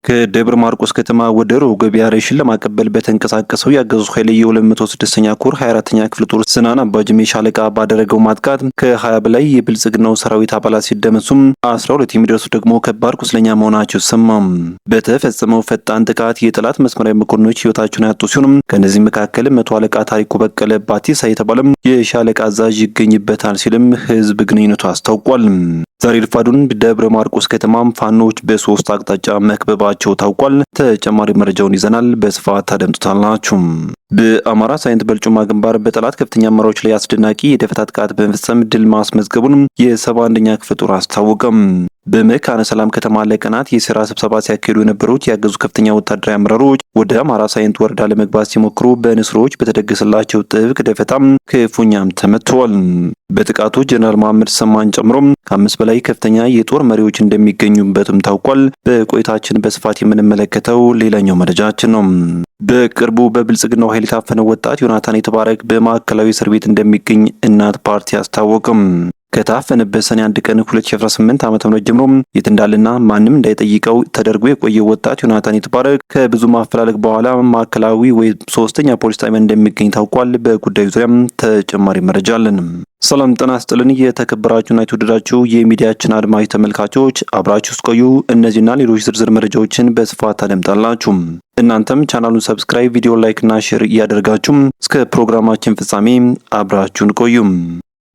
ከደብረ ማርቆስ ከተማ ወደ ሮብ ገበያ ሬሽን ለማቀበል በተንቀሳቀሰው ያገዙ ኃይል የ206ኛ ኮር 24ኛ ክፍለ ጦር ስናን አባጅሜ ሻለቃ ባደረገው ማጥቃት ከ20 በላይ የብልጽግናው ሰራዊት አባላት ሲደመሱም 12 የሚደርሱ ደግሞ ከባድ ቁስለኛ መሆናቸው ሰማም። በተፈጸመው ፈጣን ጥቃት የጠላት መስመራዊ መኮንኖች ህይወታቸውን ያጡ ሲሆን ከነዚህ መካከል መቶ አለቃ ታሪኩ በቀለ ባቲሳ የተባለም የሻለቃ አዛዥ ይገኝበታል ሲልም ህዝብ ግንኙነቱ አስታውቋል። ዛሬ ረፋዱን ደብረ ማርቆስ ከተማም ፋኖች በሶስት አቅጣጫ መክበባቸው ታውቋል። ተጨማሪ መረጃውን ይዘናል፣ በስፋት ታደምጡታላችሁ። በአማራ ሳይንት በልጩማ ግንባር በጠላት ከፍተኛ አመራሮች ላይ አስደናቂ የደፈጣ ጥቃት በመፈጸም ድል ማስመዝገቡን የ71ኛ ክፍለ ጦር አስታወቀም። በመካነ ሰላም ከተማ ለቀናት የሥራ ስብሰባ ሲያካሂዱ የነበሩት ያገዙ ከፍተኛ ወታደራዊ አመራሮች ወደ አማራ ሳይንት ወረዳ ለመግባት ሲሞክሩ በንስሮች በተደገሰላቸው ጥብቅ ደፈጣም ክፉኛም ተመትተዋል። በጥቃቱ ጀነራል መሐመድ ሰማን ጨምሮ ከ5 በላይ ከፍተኛ የጦር መሪዎች እንደሚገኙበትም ታውቋል። በቆይታችን በስፋት የምንመለከተው ሌላኛው መረጃችን ነው። በቅርቡ በብልጽግናው ኃይል የታፈነው ወጣት ዮናታን የተባረክ በማዕከላዊ እስር ቤት እንደሚገኝ እናት ፓርቲ አስታወቀም። ከታፈነበት ሰኔ 1 ቀን 2018 ዓ.ም ጀምሮ የት እንዳለና ማንም እንዳይጠይቀው ተደርጎ የቆየው ወጣት ዮናታን የተባረክ ከብዙ ማፈላለግ በኋላ ማዕከላዊ ወይ 3ኛ ፖሊስ ጣቢያ እንደሚገኝ ታውቋል። በጉዳዩ ዙሪያም ተጨማሪ መረጃ አለን። ሰላም ጤና ይስጥልን። የተከበራችሁና የተወደዳችሁ የሚዲያችን አድማጭ ተመልካቾች አብራችሁ እስቆዩ። እነዚህና ሌሎች ዝርዝር መረጃዎችን በስፋት ታደምጣላችሁ። እናንተም ቻናሉን ሰብስክራይብ፣ ቪዲዮ ላይክ እና ሼር እያደረጋችሁ እስከ ፕሮግራማችን ፍጻሜ አብራችሁን ቆዩ።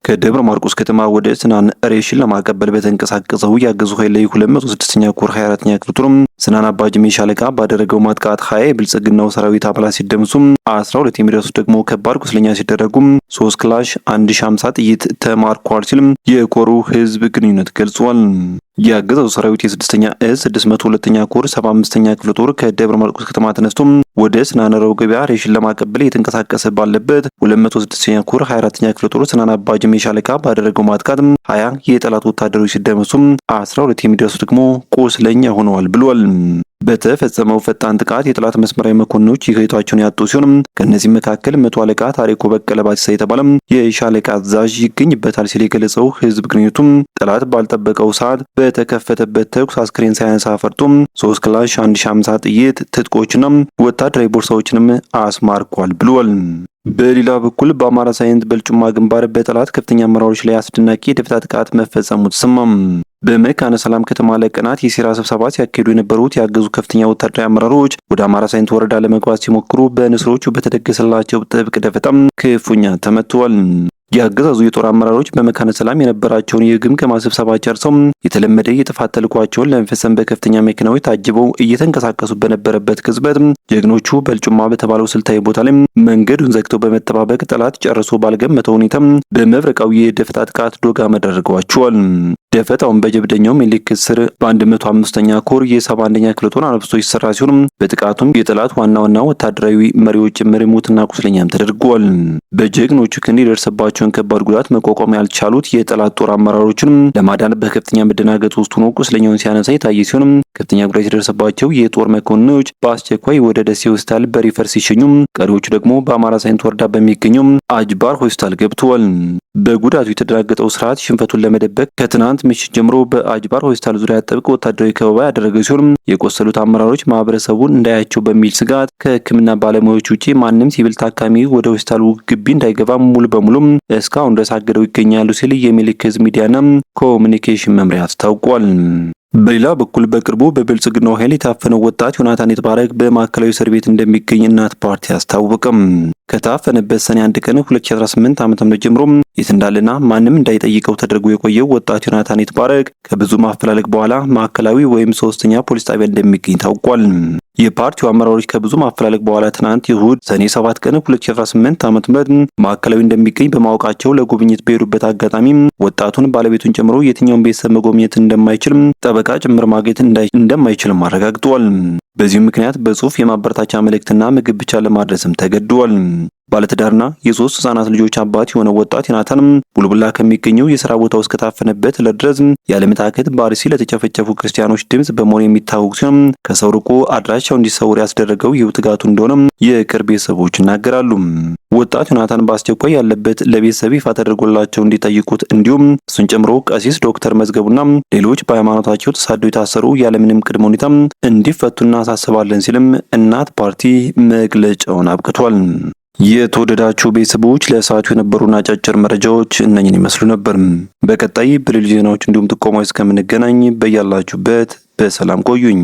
ከደብረ ማርቆስ ከተማ ወደ ስናን ሬሽን ለማቀበል በተንቀሳቀሰው ያገዙ ኃይል ላይ 206ኛ ኮር 24ኛ ክፍለ ጦር ስናን አባጅሜ ሻለቃ ባደረገው ማጥቃት 20 የብልጽግናው ሰራዊት አባላት ሲደምሱም 12 የሚደርሱ ደግሞ ከባድ ቁስለኛ ሲደረጉም 3 ክላሽ 1050 ጥይት ተማርኳል ሲልም የኮሩ ህዝብ ግንኙነት ገልጿል። ያገዛው ሰራዊት የ6ኛ እዝ 602ኛ ኮር 75ኛ ክፍለ ጦር ከደብረ ማርቆስ ከተማ ተነስቶም ወደ ስናን ሮብ ገበያ ሬሽን ለማቀበል የተንቀሳቀሰ ባለበት 206ኛ ኮር 24ኛ ክፍለ ጦር ስናን አባጅሜ ሻለቃ ባደረገው ማጥቃት 20 የጠላት ወታደሮች ሲደመሱም 12 የሚደርሱ ደግሞ ቁስለኛ ሆነዋል ብሏል። በተፈጸመው ፈጣን ጥቃት የጠላት መስመራዊ መኮንኖች ህይወታቸውን ያጡ ሲሆን ከነዚህ መካከል መቶ አለቃ ታሪኩ በቀለ ባቲሳ የተባለም የሻለቃ አዛዥ ይገኝበታል ሲል የገለጸው ህዝብ ግንኙነቱም ጠላት ባልጠበቀው ሰዓት በተከፈተበት ተኩስ አስክሬን ሳያነሳ ፈርቶም 3 ክላሽ 1050 ጥይት ትጥቆችና ወታደራዊ ቦርሳዎችንም አስማርኳል ብሏል። በሌላ በኩል በአማራ ሳይንት በልጩማ ግንባር በጠላት ከፍተኛ አመራሮች ላይ አስደናቂ የደፈጣ ጥቃት መፈጸሙ ተሰማም። በመካነ ሰላም ከተማ ለቀናት የሴራ ስብሰባ ሲያካሂዱ የነበሩት ያገዙ ከፍተኛ ወታደራዊ አመራሮች ወደ አማራ ሳይንት ወረዳ ለመግባት ሲሞክሩ በንስሮቹ በተደገሰላቸው ጥብቅ ደፈጣም ክፉኛ ተመትተዋል። የአገዛዙ የጦር አመራሮች በመካነ ሰላም የነበራቸውን የግምገማ ስብሰባ ጨርሰው የተለመደ የጥፋት ተልዕኳቸውን ለመፈጸም በከፍተኛ መኪናዎች ታጅበው እየተንቀሳቀሱ በነበረበት ቅጽበት ጀግኖቹ በልጩማ በተባለው ስልታዊ ቦታ ላይ መንገዱን ዘግተው በመጠባበቅ ጠላት ጨርሶ ባልገመተው ሁኔታ በመብረቃዊ የደፈጣ ጥቃት ዶጋ መደረገዋቸዋል። ደፈጣውን በጀብደኛው ምልክት ስር በ105ኛ ኮር የ71ኛ ክፍለ ጦር አናብስቶች ሲሰራ ሲሆን በጥቃቱም የጠላት ዋና ወታደራዊ መሪዎች ጭምር ሞትና ቁስለኛም ተደርገዋል። በጀግኖቹ ክንድ የደረሰባቸውን ከባድ ጉዳት መቋቋም ያልቻሉት የጠላት ጦር አመራሮችን ለማዳን በከፍተኛ መደናገጥ ውስጥ ሆኖ ቁስለኛውን ሲያነሳ የታየ ሲሆን ከፍተኛ ጉዳት የደረሰባቸው የጦር መኮንኖች በአስቸኳይ ወደ ደሴ ሆስፒታል በሪፈር ሲሸኙ፣ ቀሪዎቹ ደግሞ በአማራ ሳይንት ወረዳ በሚገኘው አጅባር ሆስፒታል ገብተዋል። በጉዳቱ የተደናገጠው ስርዓት ሽንፈቱን ለመደበቅ ከትናንት ምሽት ጀምሮ በአጅባር ሆስፒታል ዙሪያ ጥብቅ ወታደራዊ ከበባ ያደረገ ሲሆን የቆሰሉት አመራሮች ማህበረሰቡን እንዳያቸው በሚል ስጋት ከሕክምና ባለሙያዎች ውጪ ማንም ሲቪል ታካሚ ወደ ሆስፒታሉ ግቢ እንዳይገባ ሙሉ በሙሉ እስካሁን ድረስ አገደው ይገኛሉ ሲል የሚልክዝ ሚዲያና ኮሚኒኬሽን መምሪያ አስታውቋል። በሌላ በኩል በቅርቡ በብልጽግናው ኃይል የታፈነው ወጣት ዮናታን የተባረክ በማዕከላዊ እስር ቤት እንደሚገኝ እናት ፓርቲ አስታወቀም። ከታፈነበት ሰኔ 1 ቀን 2018 ዓ.ም ጀምሮ የት እንዳለና ማንም እንዳይጠይቀው ተደርጎ የቆየው ወጣት ዮናታን የተባረክ ከብዙ ማፈላለግ በኋላ ማዕከላዊ ወይም 3ኛ ፖሊስ ጣቢያ እንደሚገኝ ታውቋል። የፓርቲው አመራሮች ከብዙ ማፈላለግ በኋላ ትናንት እሁድ ሰኔ 7 ቀን 2018 ዓ.ም ማዕከላዊ እንደሚገኝ በማወቃቸው ለጉብኝት በሄዱበት አጋጣሚ ወጣቱን ባለቤቱን ጨምሮ የትኛውን ቤተሰብ መጎብኘት እንደማይችል ጠበቃ ጭምር ማግኘት እንደማይችልም አረጋግጧል። በዚህም ምክንያት በጽሁፍ የማበረታቻ መልእክትና ምግብ ብቻ ለማድረስም ተገዷል። ባለትዳርና የሶስት ህጻናት ልጆች አባት የሆነ ወጣት ዮናታን ቡልቡላ ከሚገኘው የሥራ ቦታው እስከታፈነበት ለድረስ ያለመታከት በአርሲ ለተጨፈጨፉ ክርስቲያኖች ድምጽ በመሆን የሚታወቅ ሲሆን ከሰው ርቆ አድራሻው እንዲሰውር ያስደረገው ይህ ትጋቱ እንደሆነ የቅርብ ቤተሰቦች ይናገራሉ። ወጣት ዮናታን በአስቸኳይ ያለበት ለቤተሰብ ይፋ ተደርጎላቸው እንዲጠይቁት እንዲሁም እሱን ጨምሮ ቀሲስ ዶክተር መዝገቡና ሌሎች በሃይማኖታቸው ተሳደው የታሰሩ ያለምንም ቅድመ ሁኔታ እንዲፈቱ እናሳስባለን ሲልም እናት ፓርቲ መግለጫውን አብቅቷል። የተወደዳችሁ ቤተሰቦች ለሰዓቱ የነበሩና አጫጭር መረጃዎች እነኝን ይመስሉ ነበር። በቀጣይ በሌሎች ዜናዎች እንዲሁም ጥቆማዎች እስከምንገናኝ በያላችሁበት በሰላም ቆዩኝ።